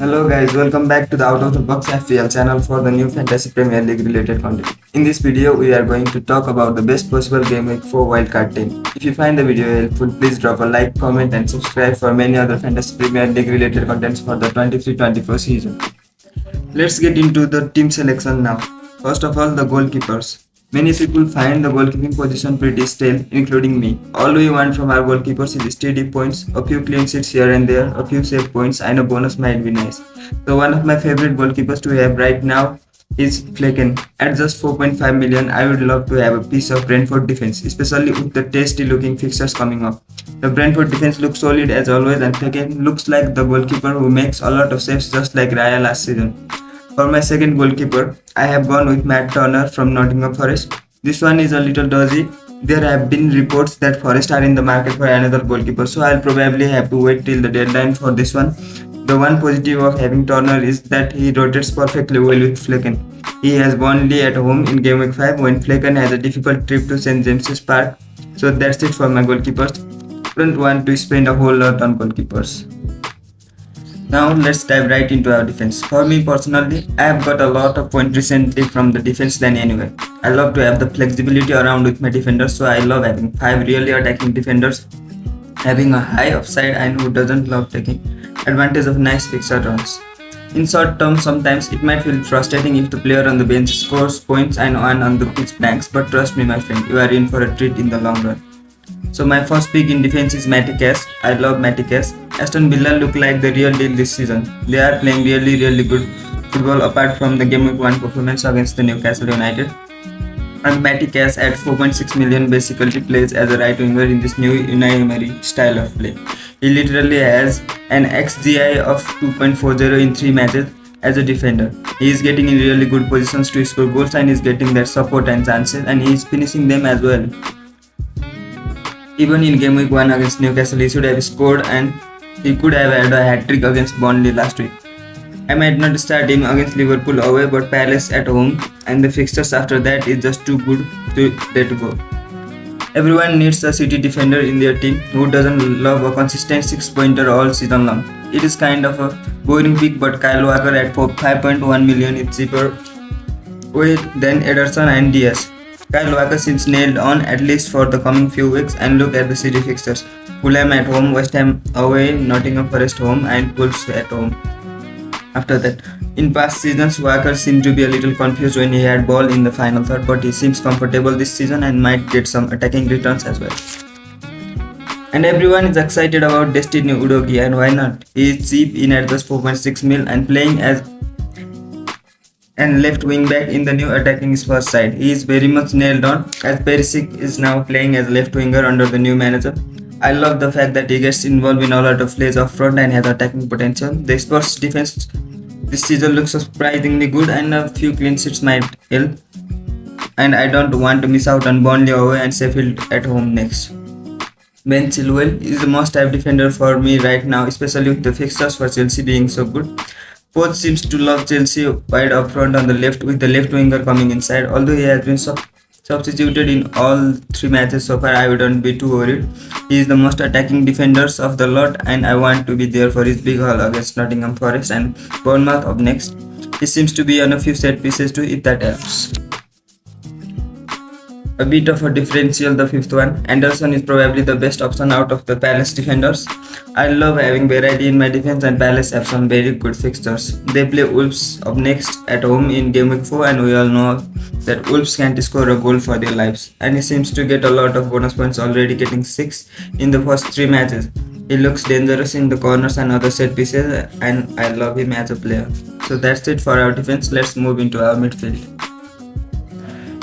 Hello guys, welcome back to the Out of the Box FPL channel for the new Fantasy Premier League related content. In this video, we are going to talk about the best possible game week for Wildcard team. If you find the video helpful, please drop a like, comment and subscribe for many other Fantasy Premier League related contents for the 23-24 season. Let's get into the team selection now. First of all, the goalkeepers. Many people find the goalkeeping position pretty stale, including me. All we want from our goalkeepers is steady points, a few clean sheets here and there, a few save points, and a bonus might be nice. So one of my favorite goalkeepers to have right now is Flecken. At just 4.5 million, I would love to have a piece of Brentford defense, especially with the tasty looking fixtures coming up. The Brentford defense looks solid as always, and Flecken looks like the goalkeeper who makes a lot of saves just like Raya last season. For my second goalkeeper, I have gone with Matt Turner from Nottingham Forest. This one is a little dodgy. There have been reports that Forest are in the market for another goalkeeper, so I'll probably have to wait till the deadline for this one. The one positive of having Turner is that he rotates perfectly well with Flecken. He has Burnley at home in Gameweek 5 when Flecken has a difficult trip to St James's Park. So that's it for my goalkeepers. Don't want to spend a whole lot on goalkeepers. Now let's dive right into our defense. For me personally, I have got a lot of points recently from the defense than anywhere. I love to have the flexibility around with my defenders, so I love having 5 really attacking defenders, having a high upside and who doesn't love taking advantage of nice fixture runs. In short term, sometimes it might feel frustrating if the player on the bench scores points and one on the pitch blanks, but trust me my friend, you are in for a treat in the long run. So my first pick in defense is Matty Cash. I love Matty Cash. Aston Villa look like the real deal this season. They are playing really good football apart from the Gameweek 1 performance against the Newcastle United. And Matty Cash at 4.6 million basically plays as a right winger in this new Unai Emery style of play. He literally has an XGI of 2.40 in 3 matches as a defender. He is getting in really good positions to score goals and is getting that support and chances, and he is finishing them as well. Even in Game Week 1 against Newcastle, he should have scored and he could have had a hat-trick against Burnley last week. I might not start him against Liverpool away, but Palace at home and the fixtures after that is just too good to let go. Everyone needs a City defender in their team who doesn't love a consistent 6-pointer all season long. It is kind of a boring pick, but Kyle Walker at 5.1 million is cheaper than Ederson and Diaz. Kyle Walker seems nailed on at least for the coming few weeks, and look at the City fixtures. Fulham at home, West Ham away, Nottingham Forest home and Wolves at home. After that, in past seasons, Walker seemed to be a little confused when he had ball in the final third, but he seems comfortable this season and might get some attacking returns as well. And everyone is excited about Destiny Udogie, and why not? He is cheap in at just 4.6 mil and playing as and left wing back in the new attacking Spurs side. He is very much nailed on as Perisic is now playing as left winger under the new manager. I love the fact that he gets involved in a lot of plays up front and has attacking potential. The Spurs defense this season looks surprisingly good and a few clean sheets might help. And I don't want to miss out on Burnley away and Sheffield at home next. Ben Chilwell is the must-have defender for me right now, especially with the fixtures for Chelsea being so good. Poch seems to love Chelsea wide up front on the left with the left winger coming inside. Although he has been substituted in all 3 matches so far, I wouldn't be too worried. He is the most attacking defenders of the lot and I want to be there for his big haul against Nottingham Forest and Bournemouth up next. He seems to be on a few set pieces too if that helps. A bit of a differential, the fifth one. Anderson is probably the best option out of the Palace defenders. I love having variety in my defense and Palace have some very good fixtures. They play Wolves up next at home in Game Week 4 and we all know that Wolves can't score a goal for their lives. And he seems to get a lot of bonus points, already getting 6 in the first 3 matches. He looks dangerous in the corners and other set pieces and I love him as a player. So that's it for our defense. Let's move into our midfield.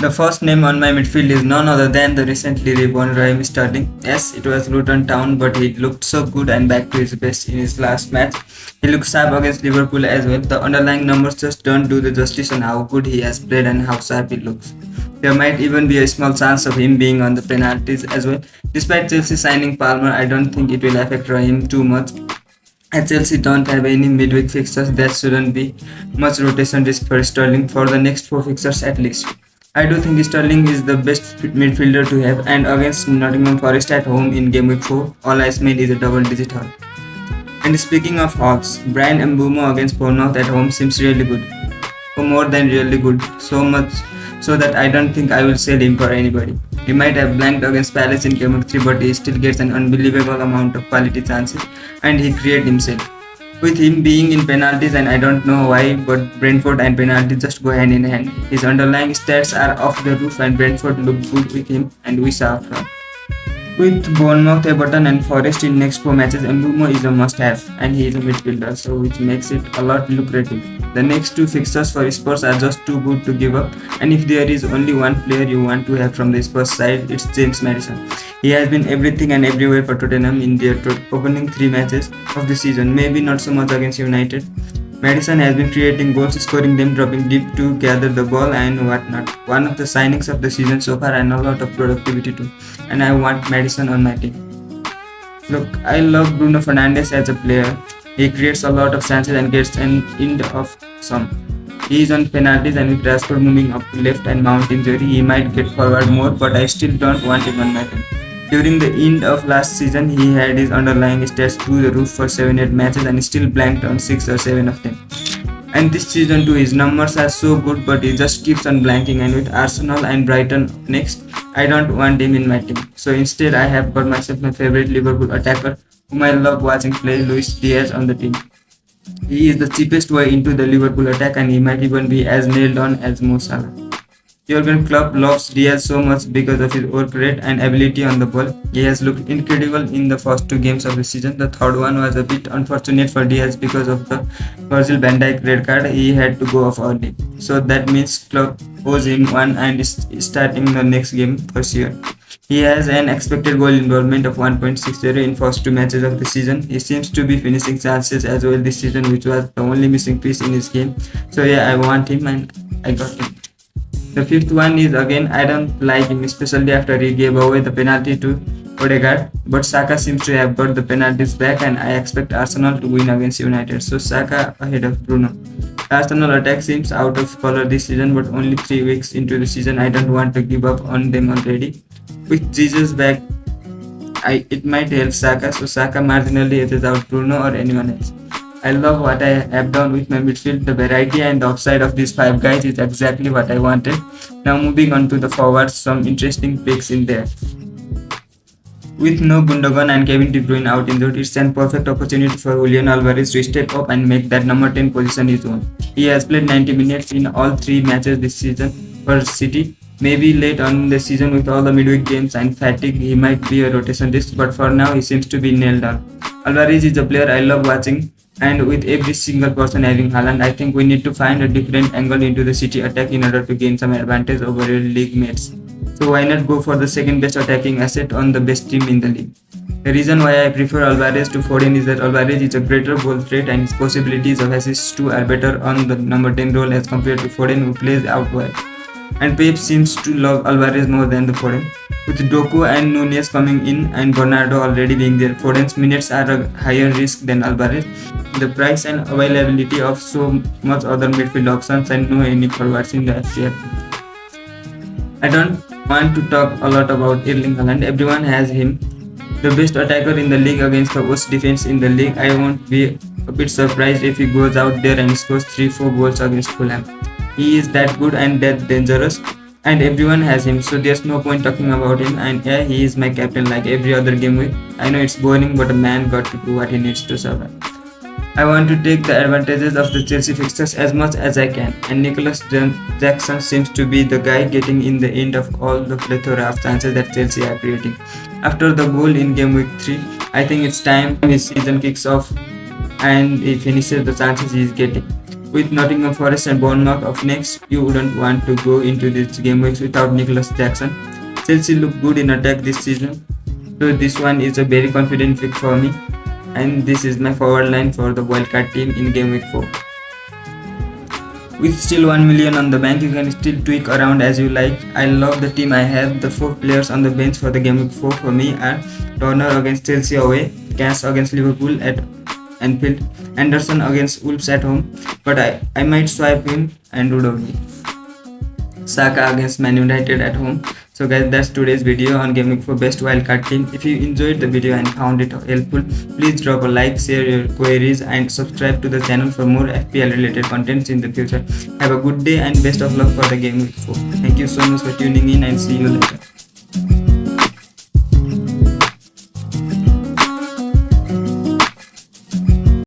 The first name on my midfield is none other than the recently reborn Raheem Sterling. Yes, it was Luton Town, but he looked so good and back to his best in his last match. He looked sharp against Liverpool as well. The underlying numbers just don't do the justice on how good he has played and how sharp he looks. There might even be a small chance of him being on the penalties as well. Despite Chelsea signing Palmer, I don't think it will affect Raheem too much. As Chelsea don't have any midweek fixtures, there shouldn't be much rotation risk for Sterling for the next 4 fixtures at least. I do think Sterling is the best midfielder to have, and against Nottingham Forest at home in Game Week 4, all I smell is a double-digit haul. And speaking of odds, Brian Mbumo against Bournemouth at home seems really good. More than really good, so much so that I don't think I will sell him for anybody. He might have blanked against Palace in Gameweek 3, but he still gets an unbelievable amount of quality chances and he creates himself. With him being in penalties, and I don't know why, but Brentford and penalties just go hand in hand. His underlying stats are off the roof and Brentford look good with him, and we saw from. With Bournemouth, Everton and Forest in next 4 matches, Mbumo is a must-have and he is a midfielder, so which makes it a lot lucrative. The next 2 fixtures for Spurs are just too good to give up, and if there is only one player you want to have from the Spurs side, it's James Maddison. He has been everything and everywhere for Tottenham in their opening 3 matches of the season, maybe not so much against United. Maddison has been creating goals, scoring them, dropping deep to gather the ball and whatnot. One of the signings of the season so far and a lot of productivity too. And I want Maddison on my team. Look, I love Bruno Fernandes as a player. He creates a lot of chances and gets an end of some. He is on penalties, and with Rashford moving up to left and Mount injury, he might get forward more, but I still don't want him on my team. During the end of last season, he had his underlying stats through the roof for 7-8 matches and still blanked on 6 or 7 of them. And this season too, his numbers are so good, but he just keeps on blanking, and with Arsenal and Brighton next, I don't want him in my team. So instead, I have got myself my favorite Liverpool attacker, whom I love watching play, Luis Diaz, on the team. He is the cheapest way into the Liverpool attack, and he might even be as nailed on as Mo Salah. Jurgen Klopp loves Diaz so much because of his work rate and ability on the ball. He has looked incredible in the first 2 games of the season. The third one was a bit unfortunate for Diaz because of the Virgil van Dijk red card. He had to go off early. So that means Klopp owes him one and is starting the next game for sure. He has an expected goal involvement of 1.60 in first 2 matches of the season. He seems to be finishing chances as well this season, which was the only missing piece in his game. So yeah, I want him and I got him. The 5th one is again, I don't like him, especially after he gave away the penalty to Odegaard, but Saka seems to have got the penalties back, and I expect Arsenal to win against United, so Saka ahead of Bruno. Arsenal attack seems out of color this season, but only 3 weeks into the season, I don't want to give up on them already. With Jesus back, it might help Saka, so Saka marginally edges out Bruno or anyone else. I love what I have done with my midfield. The variety and the upside of these 5 guys is exactly what I wanted. Now moving on to the forwards, some interesting picks in there. With no Gundogan and Kevin De Bruyne out injured, it's an perfect opportunity for Julian Alvarez to step up and make that number 10 position his own. He has played 90 minutes in all 3 matches this season for City. Maybe late on in the season with all the midweek games and fatigue, he might be a rotation risk, but for now he seems to be nailed on. Alvarez is a player I love watching. And with every single person having Haaland, I think we need to find a different angle into the City attack in order to gain some advantage over your league mates. So why not go for the second best attacking asset on the best team in the league? The reason why I prefer Alvarez to Foden is that Alvarez is a greater goal threat and his possibilities of assists too are better on the number 10 role as compared to Foden, who plays out wide. And Pep seems to love Alvarez more than the Foden. With Doku and Nunez coming in and Bernardo already being there, Foden's minutes are a higher risk than Alvarez. The price and availability of so much other midfield options and no any forwards in the FPL. I don't want to talk a lot about Erling Haaland. Everyone has him. The best attacker in the league against the worst defense in the league. I won't be a bit surprised if he goes out there and scores 3-4 goals against Fulham. He is that good and that dangerous, and everyone has him, so there's no point talking about him. And yeah, he is my captain like every other game week. I know it's boring, but a man got to do what he needs to survive. I want to take the advantages of the Chelsea fixtures as much as I can, and Nicholas Jackson seems to be the guy getting in the end of all the plethora of chances that Chelsea are creating. After the goal in game week 3, I think it's time his season kicks off and he finishes the chances he is getting. With Nottingham Forest and Bournemouth up next, you wouldn't want to go into these game weeks without Nicholas Jackson. Chelsea look good in attack this season, so this one is a very confident pick for me. And this is my forward line for the Wildcard team in Game Week 4. With still 1 million on the bank, you can still tweak around as you like. I love the team I have. The 4 players on the bench for the Game Week 4 for me are Turner against Chelsea away, Cash against Liverpool at Anfield, Anderson against Wolves at home, but I might swipe him and Rudovi. Saka against Man United at home. So guys, that's today's video on Gameweek for best wildcard team. If you enjoyed the video and found it helpful, please drop a like, share your queries, and subscribe to the channel for more FPL related contents in the future. Have a good day and best of luck for the Gameweek 4. Thank you so much for tuning in and see you later.